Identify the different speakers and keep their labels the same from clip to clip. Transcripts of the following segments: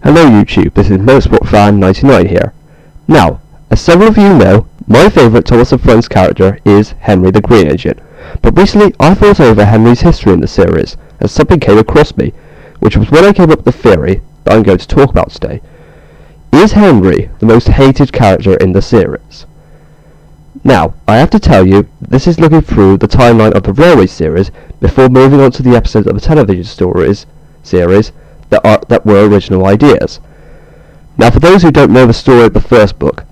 Speaker 1: Hello YouTube, this is MotorsportFan99 here. Now, as several of you know, my favourite Thomas & Friends character is Henry the Green Engine, but recently I thought over Henry's history in the series, and something came across me, which was when I came up with the theory that I'm going to talk about today. Is Henry the most hated character in the series? Now, I have to tell you, this is looking through the timeline of the Railway series before moving on to the episodes of the television series that were original ideas. Now, for those who don't know the story of the first book,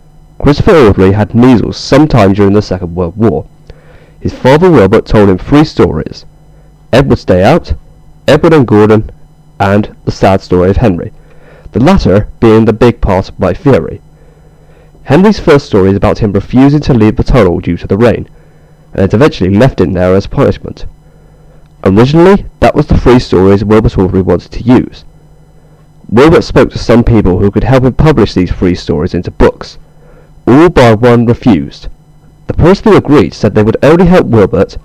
Speaker 1: Christopher Audrey had measles sometime during the Second World War. His father Wilbert told him 3 stories: Edward's Day Out, Edward and Gordon, and The Sad Story of Henry, the latter being the big part of my theory. Henry's first story is about him refusing to leave the tunnel due to the rain, and had eventually left it there as punishment. Originally, that was the 3 stories Wilbert Audrey wanted to use. Wilbert spoke to some people who could help him publish these 3 stories into books. All bar one refused. The person who agreed said they would only help Wilbert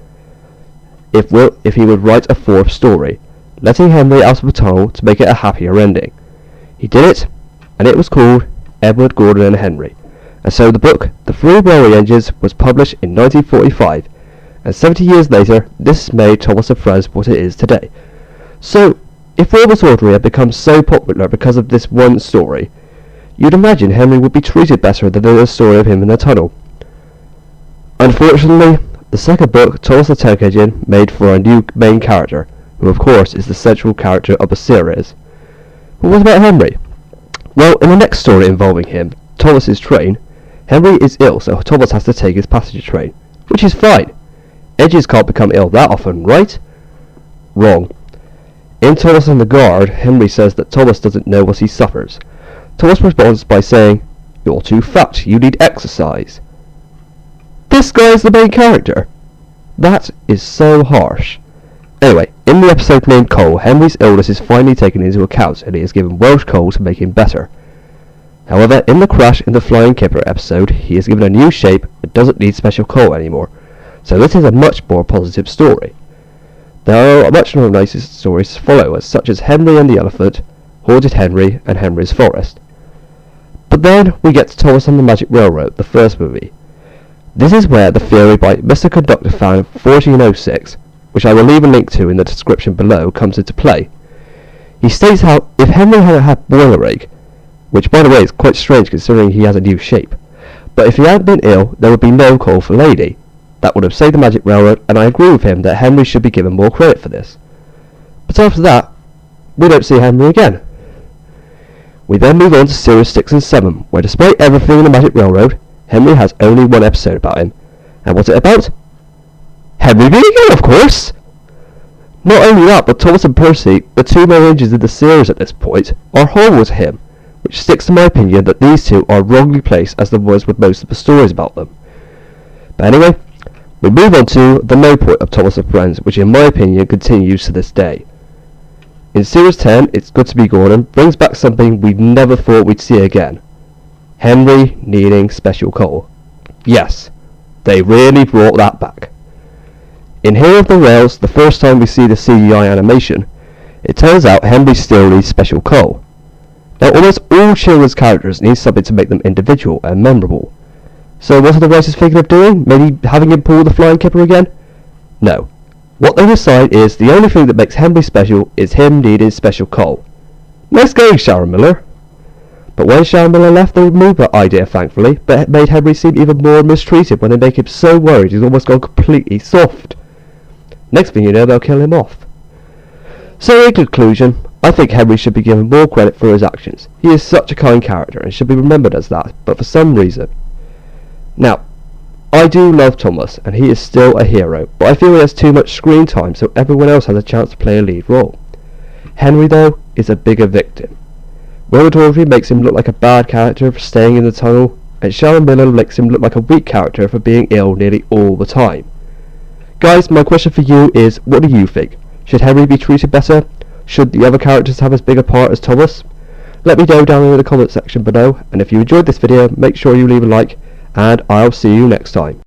Speaker 1: if he would write a 4th story, letting Henry out of the tunnel to make it a happier ending. He did it, and it was called Edward, Gordon and Henry, and so the book, The 3 Railway Engines, was published in 1945, and 70 years later, this made Thomas & Friends what it is today. So, if Wilbert Audrey had become so popular because of this one story, you'd imagine Henry would be treated better than in a story of him in the tunnel. Unfortunately, the second book, Thomas the Tank Engine, made for a new main character, who of course is the central character of the series. But what about Henry? Well, in the next story involving him, Thomas's train, Henry is ill, so Thomas has to take his passenger train, which is fine. Engines can't become ill that often, right? Wrong. In Thomas and the Guard, Henry says that Thomas doesn't know what he suffers. Thomas responds by saying, "You're too fat, you need exercise." This guy is the main character. That is so harsh. Anyway, in the episode named Coal, Henry's illness is finally taken into account, and he is given Welsh coal to make him better. However, in the crash in the Flying Kipper episode, he is given a new shape and doesn't need special coal anymore. So this is a much more positive story. There are much more nicer stories to follow, such as Henry and the Elephant, Haunted Henry, and Henry's Forest. But then we get to Thomas and the Magic Railroad, the first movie. This is where the theory by Mr. Conductor Fan 1406, which I will leave a link to in the description below, comes into play. He states how if Henry hadn't had boiler ache, which by the way is quite strange considering he has a new shape, but if he hadn't been ill, there would be no coal for Lady. That would have saved the Magic Railroad, and I agree with him that Henry should be given more credit for this. But after that, we don't see Henry again. We then move on to series 6 and 7, where despite everything in the Magic Railroad, Henry has only one episode about him. And what's it about? Henry being ill, of course! Not only that, but Thomas and Percy, the 2 main engines in the series at this point, are horrible to him, which sticks to my opinion that these 2 are wrongly placed as the ones with most of the stories about them. But anyway, we move on to the low point of Thomas & Friends, which in my opinion continues to this day. In Series 10, It's Good to Be Gordon brings back something we never thought we'd see again. Henry needing special coal. Yes, they really brought that back. In Hero of the Rails, the first time we see the CGI animation, it turns out Henry still needs special coal. Now almost all children's characters need something to make them individual and memorable. So what are the writers thinking of doing? Maybe having him pull the Flying Kipper again? No. What they decide is the only thing that makes Henry special is him needing special coal. Nice going, Sharon Miller. But when Sharon Miller left, they removed that idea thankfully, but it made Henry seem even more mistreated when they make him so worried he's almost gone completely soft. Next thing you know, they'll kill him off. So in conclusion, I think Henry should be given more credit for his actions. He is such a kind character and should be remembered as that, but for some reason. Now, I do love Thomas, and he is still a hero, but I feel he has too much screen time so everyone else has a chance to play a lead role. Henry, though, is a bigger victim. Wilbert Audrey makes him look like a bad character for staying in the tunnel, and Sharon Miller makes him look like a weak character for being ill nearly all the time. Guys, my question for you is, what do you think? Should Henry be treated better? Should the other characters have as big a part as Thomas? Let me know down in the comment section below, and if you enjoyed this video, make sure you leave a like, and I'll see you next time.